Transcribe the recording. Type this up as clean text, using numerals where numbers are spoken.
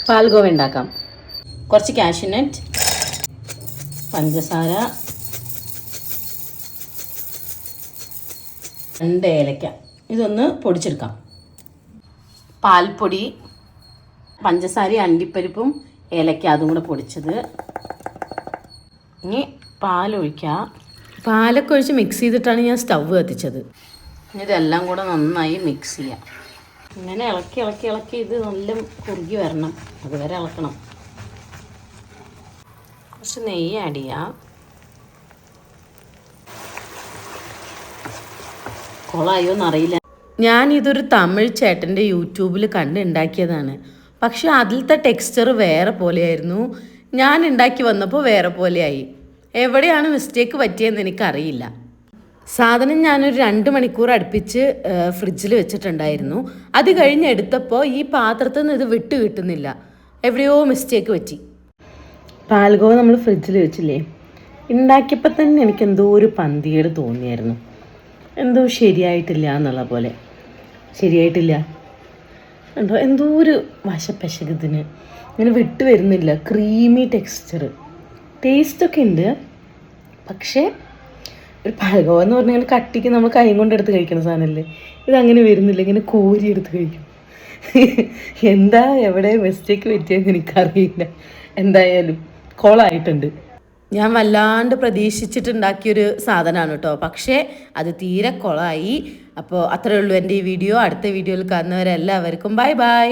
പാൽഗോവ ഉണ്ടാക്കാം. കുറച്ച് കാഷ്യൂനട്ട്, പഞ്ചസാര, 2 ഏലക്ക. ഇതൊന്ന് പൊടിച്ചെടുക്കാം. പാൽപ്പൊടി, പഞ്ചസാരയും അണ്ടിപ്പരിപ്പും ഏലക്ക അതും കൂടെ പൊടിച്ചത്. ഇനി പാലൊഴിക്കുക. പാലൊക്കെ ഒഴിച്ച് മിക്സ് ചെയ്തിട്ടാണ് ഞാൻ സ്റ്റവ് കത്തിച്ചത്. ഇതെല്ലാം കൂടെ നന്നായി മിക്സ് ചെയ്യാം. ഇങ്ങനെ ഇളക്കി ഇളക്കി ഇളക്കി ഇത് നല്ല കുറുകി വരണം. അതുവരെ ഇളക്കണം. കുറച്ച് നെയ്യ് ആഡ് ചെയ്യാം. കൊളായോ എന്നറിയില്ല. ഞാനിതൊരു തമിഴ് ചേട്ടൻ്റെ യൂട്യൂബിൽ കണ്ട് ഉണ്ടാക്കിയതാണ്. പക്ഷെ അതിലത്തെ ടെക്സ്ചർ വേറെ പോലെയായിരുന്നു. ഞാൻ ഉണ്ടാക്കി വന്നപ്പോൾ വേറെ പോലെയായി. എവിടെയാണ് മിസ്റ്റേക്ക് പറ്റിയതെന്ന് എനിക്കറിയില്ല. സാധനം ഞാനൊരു 2 മണിക്കൂർ അടുപ്പിച്ച് ഫ്രിഡ്ജിൽ വെച്ചിട്ടുണ്ടായിരുന്നു. അത് കഴിഞ്ഞ് എടുത്തപ്പോൾ ഈ പാത്രത്തിൽ നിന്ന് ഇത് വിട്ട് കിട്ടുന്നില്ല. എവിടെയോ മിസ്റ്റേക്ക് പറ്റി. പാൽഗോവ നമ്മൾ ഫ്രിഡ്ജിൽ വെച്ചില്ലേ, ഉണ്ടാക്കിയപ്പോൾ തന്നെ എനിക്ക് എന്തോ ഒരു പന്തികേട് തോന്നിയായിരുന്നു. എന്തോ ശരിയായിട്ടില്ല എന്നുള്ള പോലെ. ശരിയായിട്ടില്ല എന്തോ എന്തോ ഒരു വശപ്പശകത്തിന് ഇങ്ങനെ വിട്ട് വരുന്നില്ല. ക്രീമി ടെക്സ്ചർ, ടേസ്റ്റൊക്കെ ഉണ്ട്. പക്ഷേ ഒരു പാൽഗോവ എന്ന് പറഞ്ഞാൽ ഇങ്ങനെ കട്ടിക്ക് നമ്മൾ കൈ കൊണ്ടെടുത്ത് കഴിക്കുന്ന സാധനമല്ലേ, ഇതങ്ങനെ വരുന്നില്ല. ഇങ്ങനെ കോരി എടുത്ത് കഴിക്കും. എന്താ എവിടെ മിസ്റ്റേക്ക് പറ്റിയെന്ന് എനിക്കറിയില്ല. എന്തായാലും കോളായിട്ടുണ്ട്. ഞാൻ വല്ലാണ്ട് പ്രതീക്ഷിച്ചിട്ടുണ്ടാക്കിയൊരു സാധനമാണ് കേട്ടോ. പക്ഷേ അത് തീരെ കൊളായി. അപ്പോൾ അത്രയേ ഉള്ളൂ എൻ്റെ ഈ വീഡിയോ. അടുത്ത വീഡിയോയിൽ കാണുന്നവരെല്ലാവർക്കും ബൈ ബൈ.